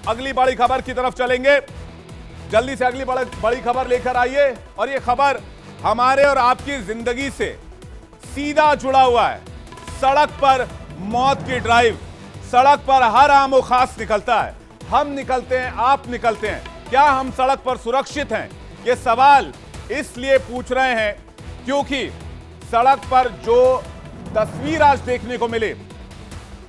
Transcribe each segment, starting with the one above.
अगली बड़ी खबर की तरफ चलेंगे। जल्दी से अगली बड़ी खबर लेकर आइए। और ये खबर हमारे और आपकी जिंदगी से सीधा जुड़ा हुआ है। सड़क पर मौत की ड्राइव, सड़क पर हर आम व खास निकलता है। हम निकलते हैं, आप निकलते हैं, क्या हम सड़क पर सुरक्षित हैं? ये सवाल इसलिए पूछ रहे हैं क्योंकि सड़क पर जो तस्वीर आज देखने को मिली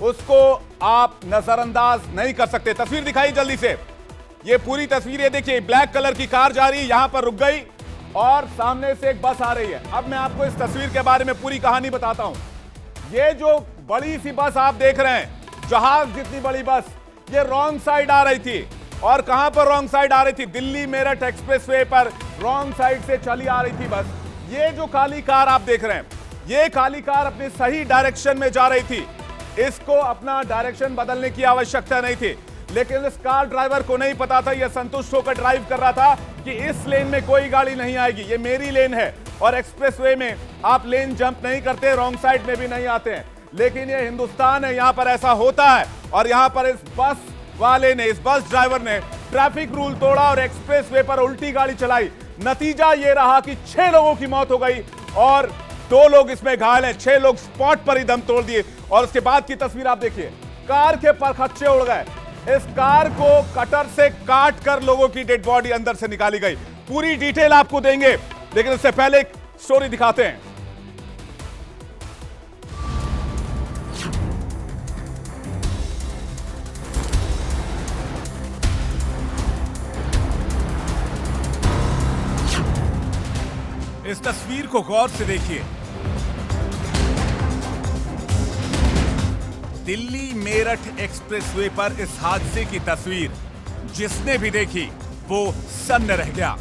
उसको आप नजरअंदाज नहीं कर सकते। तस्वीर दिखाई जल्दी से। ये पूरी तस्वीर ये देखिए, ब्लैक कलर की कार जा रही है, यहां पर रुक गई और सामने से एक बस आ रही है। अब मैं आपको इस तस्वीर के बारे में पूरी कहानी बताता हूं। ये जो बड़ी सी बस आप देख रहे हैं, जहाज जितनी बड़ी बस, ये रॉन्ग साइड आ रही थी। और कहां पर रॉन्ग साइड आ रही थी? दिल्ली मेरठ एक्सप्रेसवे पर रॉन्ग साइड से चली आ रही थी बस। ये जो काली कार आप देख रहे हैं, ये काली कार अपने सही डायरेक्शन में जा रही थी। इसको अपना डायरेक्शन बदलने की आवश्यकता नहीं थी, लेकिन इस कार ड्राइवर को नहीं पता था, यह संतुष्ट होकर ड्राइव कर रहा था कि इस लेन में कोई गाड़ी नहीं आएगी, ये मेरी लेन है। और एक्सप्रेसवे में आप लेन जंप नहीं करते, रॉन्ग साइड में भी नहीं आते हैं। लेकिन ये हिंदुस्तान है, यहां पर ऐसा होता है। और यहां पर इस बस वाले ने, इस बस ड्राइवर ने ट्रैफिक रूल तोड़ा और एक्सप्रेसवे पर उल्टी गाड़ी चलाई। नतीजा ये रहा कि 6 लोगों की मौत हो गई और 2 लोग इसमें घायल हैं। 6 लोग स्पॉट पर ही दम तोड़ दिए। और उसके बाद की तस्वीर आप देखिए, कार के परखच्चे उड़ गए। इस कार को कटर से काट कर लोगों की डेड बॉडी अंदर से निकाली गई। पूरी डिटेल आपको देंगे, लेकिन उससे पहले एक स्टोरी दिखाते हैं। इस तस्वीर को गौर से देखिए। दिल्ली मेरठ एक्सप्रेसवे पर इस हादसे की तस्वीर जिसने भी देखी वो सन्न रह गया।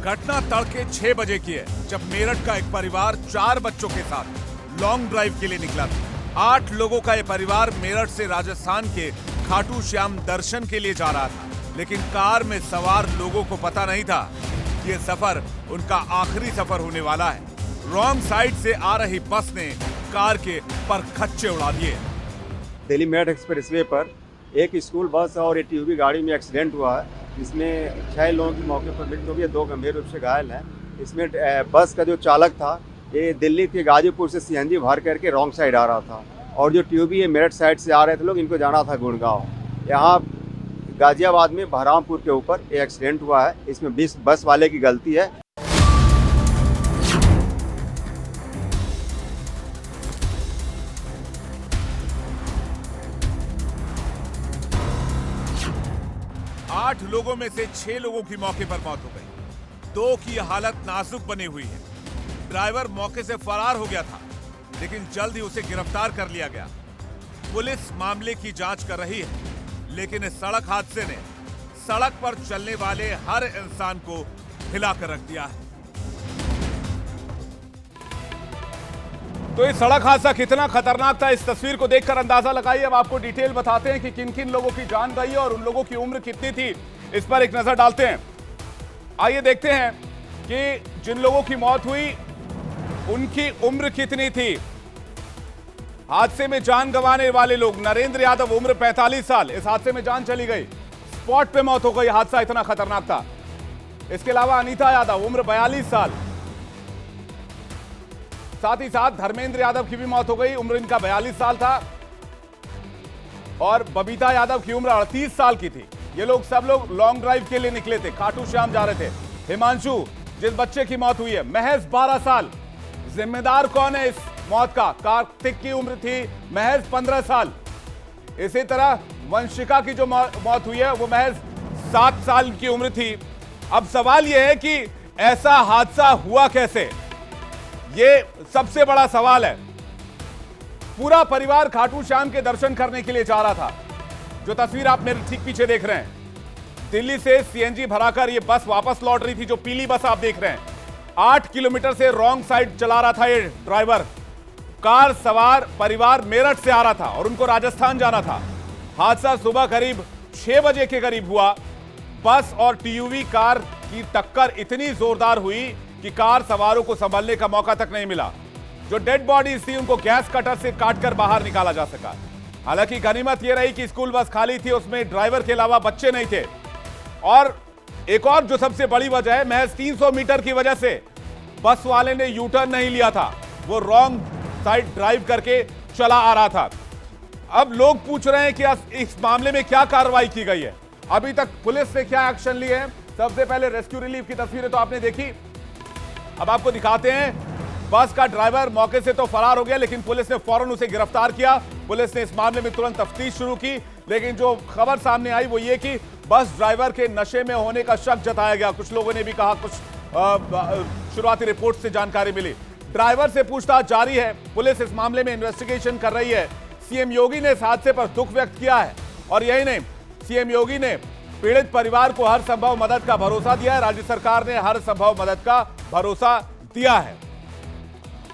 घटना तड़के 6 बजे की है, जब मेरठ का एक परिवार 4 बच्चों के साथ लॉन्ग ड्राइव के लिए निकला था। 8 लोगों का यह परिवार मेरठ से राजस्थान के खाटू श्याम दर्शन के लिए जा रहा था, लेकिन कार में सवार लोगों को पता नहीं था कि यह सफर उनका आखिरी सफर होने वाला है। रॉन्ग साइड से आ रही बस ने कार के परखच्चे उड़ा दिए। दिल्ली मेरठ एक्सप्रेसवे पर एक स्कूल बस और एक टीयूवी गाड़ी में एक्सीडेंट हुआ है, जिसमें 6 लोगों की मौके पर मृत्यु हो गई, 2 गंभीर रूप से घायल हैं। इसमें बस का जो चालक था ये दिल्ली के गाजीपुर से सीएनजी भर करके रॉन्ग साइड आ रहा था, और जो टीयूवी ये मेरठ साइड से आ रहे थे लोग, इनको जाना था गुड़गांव। यहाँ गाजियाबाद में बहरामपुर के ऊपर ये एक्सीडेंट हुआ है। इसमें 20 बस वाले की गलती है। आठ लोगों में से 6 लोगों की मौके पर मौत हो गई। 2 की हालत नाजुक बनी हुई है। ड्राइवर मौके से फरार हो गया था, लेकिन जल्द ही उसे गिरफ्तार कर लिया गया। पुलिस मामले की जांच कर रही है, लेकिन इस सड़क हादसे ने सड़क पर चलने वाले हर इंसान को हिलाकर रख दिया है। तो ये सड़क हादसा कितना खतरनाक था, इस तस्वीर को देखकर अंदाजा लगाइए। अब आपको डिटेल बताते हैं कि किन किन लोगों की जान गई है और उन लोगों की उम्र कितनी थी, इस पर एक नजर डालते हैं। आइए देखते हैं कि जिन लोगों की मौत हुई उनकी उम्र कितनी थी। हादसे में जान गंवाने वाले लोग, नरेंद्र यादव उम्र 45 साल, इस हादसे में जान चली गई, स्पॉट पे मौत हो गई, हादसा इतना खतरनाक था। इसके अलावा अनीता यादव उम्र 42 साल, साथ ही साथ धर्मेंद्र यादव की भी मौत हो गई, उम्र इनका 42 साल था। और बबीता यादव की उम्र 38 साल की थी। ये लोग सब लोग लॉन्ग ड्राइव के लिए निकले थे, खाटू श्याम जा रहे थे। हिमांशु, जिस बच्चे की मौत हुई है, महज 12 साल। जिम्मेदार कौन है इस मौत का? कार्तिक की उम्र थी महज 15 साल। इसी तरह वंशिका की जो मौत हुई है वो महज 7 साल की उम्र थी। अब सवाल यह है कि ऐसा हादसा हुआ कैसे, ये सबसे बड़ा सवाल है। पूरा परिवार खाटू श्याम के दर्शन करने के लिए जा रहा था। जो तस्वीर आप मेरे ठीक पीछे देख रहे हैं, दिल्ली से सीएनजी भराकर ये बस वापस लौट रही थी। जो पीली बस आप देख रहे हैं, 8 किलोमीटर से रॉन्ग साइड चला रहा था ये ड्राइवर। कार सवार परिवार मेरठ से आ रहा था और उनको राजस्थान जाना था। हादसा सुबह करीब 6 बजे के करीब हुआ। बस और टीयूवी कार की टक्कर इतनी जोरदार हुई कि कार सवारों को संभलने का मौका तक नहीं मिला। जो डेड बॉडीज थी उनको गैस कटर से काटकर बाहर निकाला जा सका। हालांकि गनीमत यह रही कि स्कूल बस खाली थी, उसमें ड्राइवर के अलावा बच्चे नहीं थे। और एक और जो सबसे बड़ी वजह है, महज 300 मीटर की वजह से बस वाले ने यू टर्न नहीं लिया था, वो रॉन्ग साइड ड्राइव करके चला आ रहा था। अब लोग पूछ रहे हैं कि इस मामले में क्या कार्रवाई की गई है, अभी तक पुलिस ने क्या एक्शन लिए हैं। सबसे पहले रेस्क्यू रिलीफ की तस्वीरें तो आपने देखी, अब आपको दिखाते हैं। बस का ड्राइवर मौके से तो फरार हो गया, लेकिन पुलिस ने फौरन उसे गिरफ्तार किया। पुलिस ने इस मामले में तुरंत तफ्तीश शुरू की, लेकिन जो खबर सामने आई वो ये कि बस ड्राइवर के नशे में होने का शक जताया गया। कुछ लोगों ने भी कहा, कुछ शुरुआती रिपोर्ट से जानकारी मिली। ड्राइवर से पूछताछ जारी है, पुलिस इस मामले में इन्वेस्टिगेशन कर रही है। सीएम योगी ने इस हादसे पर दुख व्यक्त किया है, और यही नहीं, सीएम योगी ने पीड़ित परिवार को हर संभव मदद का भरोसा दिया है। राज्य सरकार ने हर संभव मदद का भरोसा दिया है।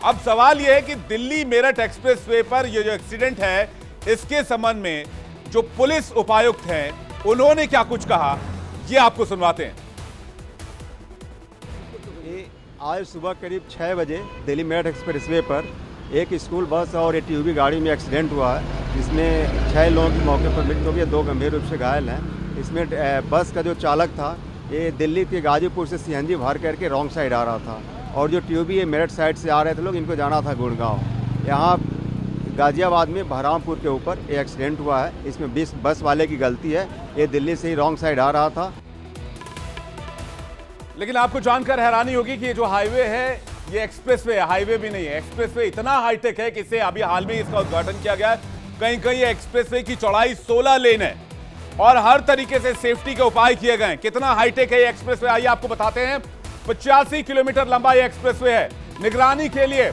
अब सवाल यह है कि दिल्ली मेरठ एक्सप्रेसवे पर यह जो एक्सीडेंट है, इसके संबंध में जो पुलिस उपायुक्त हैं उन्होंने क्या कुछ कहा, ये आपको सुनवाते हैं। आज सुबह करीब 6 बजे दिल्ली मेरठ एक्सप्रेसवे पर एक स्कूल बस और एटीयूवी गाड़ी में एक्सीडेंट हुआ है, जिसमें 6 लोगों की मौके पर मृत्यु हो गई, 2 गंभीर रूप से घायल हैं। इसमें बस का जो चालक था, ये दिल्ली के गाजीपुर से सीएनजी भर करके रॉन्ग साइड आ रहा था, और जो ट्यूबी ये मेरठ साइड से आ रहे थे लोग, इनको जाना था गुड़गांव। यहाँ गाजियाबाद में बहरामपुर के ऊपर ये एक्सीडेंट हुआ है। इसमें बस वाले की गलती है, ये दिल्ली से ही रॉन्ग साइड आ रहा था। लेकिन आपको जानकर हैरानी होगी कि ये जो हाईवे है, ये एक्सप्रेसवे है, हाईवे भी नहीं है। एक्सप्रेसवे इतना हाईटेक है कि इसे अभी हाल में इसका उद्घाटन किया गया है। कहीं कहीं एक्सप्रेसवे की चौड़ाई 16 लेन है, और हर तरीके से सेफ्टी के उपाय किए गए हैं। कितना हाईटेक है ये एक्सप्रेसवे, आइए आपको बताते हैं। 85 किलोमीटर लंबा ये एक्सप्रेसवे है। निगरानी के लिए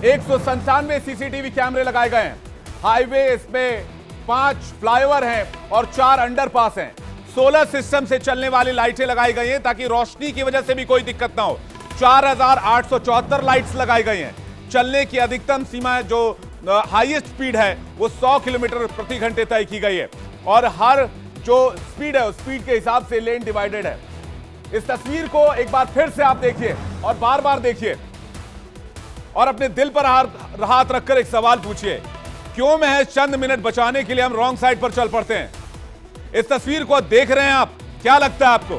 197 सीसीटीवी कैमरे लगाए गए हैं। हाईवे, इसमें 5 फ्लाईओवर हैं और 4 अंडरपास हैं। 16 सिस्टम से चलने वाली लाइटें लगाई गई हैं, ताकि रोशनी की वजह से भी कोई दिक्कत ना हो। 4874 लाइट्स लगाई गई हैं। चलने की अधिकतम सीमा, जो हाईएस्ट स्पीड है, वो 100 किलोमीटर प्रति घंटे तय की गई है, और हर जो स्पीड है उस स्पीड के हिसाब से लेन डिवाइडेड है। इस तस्वीर को एक बार फिर से आप देखिए और बार बार देखिए, और अपने दिल पर हाथ रखकर एक सवाल पूछिए, क्यों महज चंद मिनट बचाने के लिए हम रॉन्ग साइड पर चल पड़ते हैं। इस तस्वीर को देख रहे हैं आप, क्या लगता है आपको,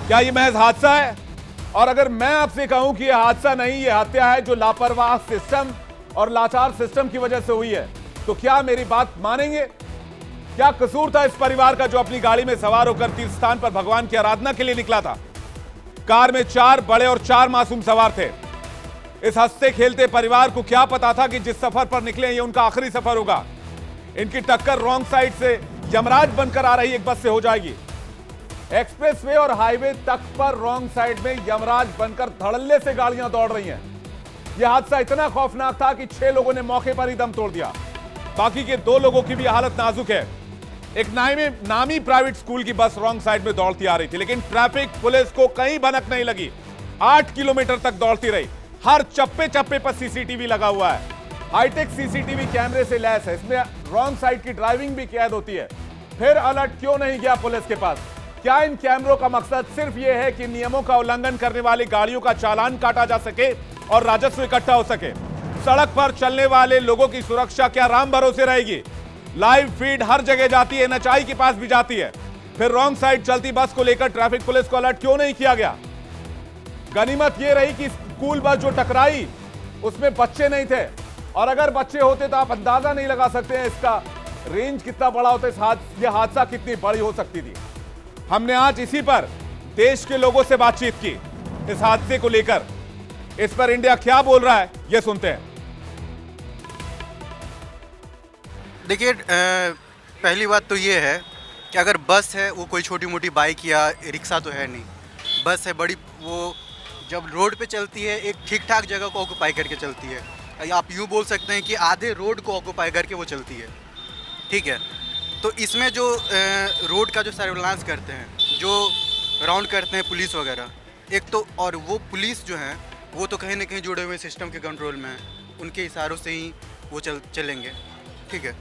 क्या यह महज हादसा है? और अगर मैं आपसे कहूं कि यह हादसा नहीं, यह हत्या है, जो लापरवाह सिस्टम और लाचार सिस्टम की वजह से हुई है, तो क्या मेरी बात मानेंगे? क्या कसूर था इस परिवार का, जो अपनी गाड़ी में सवार होकर तीर्थ स्थान पर भगवान की आराधना के लिए निकला था? कार में 4 बड़े और 4 मासूम सवार थे। इस हंसते खेलते परिवार को क्या पता था कि जिस सफर पर निकले ये उनका आखिरी सफर होगा। इनकी टक्कर रॉन्ग साइड से यमराज बनकर आ रही एक बस से हो जाएगी। एक्सप्रेसवे और हाईवे तक पर रॉन्ग साइड में यमराज बनकर धड़ल्ले से गाड़ियां दौड़ रही हैं। यह हादसा इतना खौफनाक था कि 6 लोगों ने मौके पर ही दम तोड़ दिया। बाकी के 2 लोगों की भी हालत नाजुक है। एक नामी प्राइवेट स्कूल की बस रॉन्ग साइड में दौड़ती आ रही थी, लेकिन ट्रैफिक पुलिस को कहीं भनक नहीं लगी। 8 किलोमीटर तक दौड़ती रही। हर चप्पे चप्पे पर सीसीटीवी लगा हुआ है। हाईटेक सीसीटीवी कैमरे से लैस है। इसमें रॉन्ग साइड की ड्राइविंग भी कैद होती है। फिर अलर्ट क्यों नहीं गया पुलिस के पास? क्या इन कैमरों का मकसद सिर्फ यह है कि नियमों का उल्लंघन करने वाली गाड़ियों का चालान काटा जा सके और राजस्व इकट्ठा हो सके? सड़क पर चलने वाले लोगों की सुरक्षा क्या राम भरोसे रहेगी? लाइव फीड हर जगह जाती है, एनएचआई के पास भी जाती है। फिर रॉन्ग साइड चलती बस को लेकर ट्रैफिक पुलिस को अलर्ट क्यों नहीं किया गया? गनीमत यह रही कि स्कूल बस जो टकराई उसमें बच्चे नहीं थे, और अगर बच्चे होते तो आप अंदाजा नहीं लगा सकते हैं इसका रेंज कितना बड़ा होता, यह हादसा कितनी बड़ी हो सकती थी। हमने आज इसी पर देश के लोगों से बातचीत की इस हादसे को लेकर। इस पर इंडिया क्या बोल रहा है, यह सुनते हैं। देखिए, पहली बात तो ये है कि अगर बस है, वो कोई छोटी मोटी बाइक या रिक्शा तो है नहीं। बस है बड़ी, वो जब रोड पे चलती है एक ठीक ठाक जगह को ऑक्यूपाई करके चलती है। आप यूँ बोल सकते हैं कि आधे रोड को ऑक्यूपाई करके वो चलती है, ठीक है। तो इसमें जो रोड का जो सर्विलांस करते हैं, जो राउंड करते हैं पुलिस वगैरह, एक तो, और वो पुलिस जो है वो तो कहीं ना कहीं जुड़े हुए सिस्टम के कंट्रोल में है, उनके इशारों से ही वो चलेंगे, ठीक है।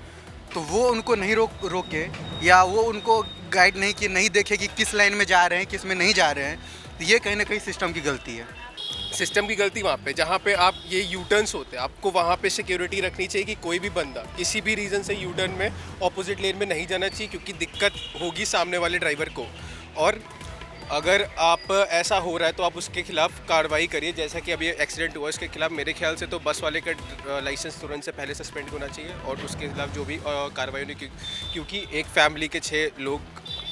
तो वो उनको नहीं रोके या वो उनको गाइड नहीं कि नहीं देखे कि किस लाइन में जा रहे हैं, किस में नहीं जा रहे हैं, तो ये कहीं ना कहीं सिस्टम की गलती है। सिस्टम की गलती वहाँ पे, जहाँ पे आप ये यू टर्न्स होते हैं, आपको वहाँ पे सिक्योरिटी रखनी चाहिए कि कोई भी बंदा किसी भी रीज़न से यू टर्न में ऑपोजिट लेन में नहीं जाना चाहिए, क्योंकि दिक्कत होगी सामने वाले ड्राइवर को। और अगर आप ऐसा हो रहा है तो आप उसके खिलाफ कार्रवाई करिए, जैसा कि अभी एक्सीडेंट हुआ इसके खिलाफ मेरे ख्याल से तो बस वाले का लाइसेंस तुरंत से पहले सस्पेंड होना चाहिए और उसके खिलाफ जो भी कार्रवाई होनी, क्योंकि एक फैमिली के 6 लोग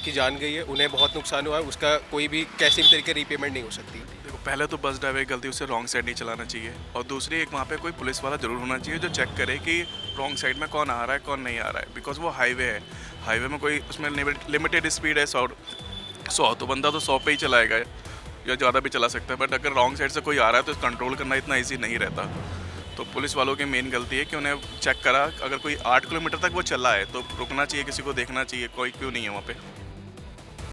की जान गई है, उन्हें बहुत नुकसान हुआ है, उसका कोई भी कैसे भी तरीके रीपेमेंट नहीं हो सकती। देखो, पहले तो बस ड्राइवर की गलती, उसे रॉन्ग साइड नहीं चलाना चाहिए, और दूसरी एक वहाँ पे कोई पुलिस वाला जरूर होना चाहिए जो चेक करे कि रॉन्ग साइड में कौन आ रहा है कौन नहीं आ रहा है, बिकॉज वो हाईवे है, हाईवे में कोई उसमें लिमिटेड स्पीड है 100 तो बंदा तो 100 पे ही चलाएगा या ज़्यादा भी चला सकता है, बट अगर रॉन्ग साइड से कोई आ रहा है तो कंट्रोल करना इतना ईजी नहीं रहता। तो पुलिस वालों की मेन गलती है कि उन्हें चेक करा, अगर कोई 8 किलोमीटर तक वो चला है तो रुकना चाहिए, किसी को देखना चाहिए कोई क्यों नहीं है वहाँ पे।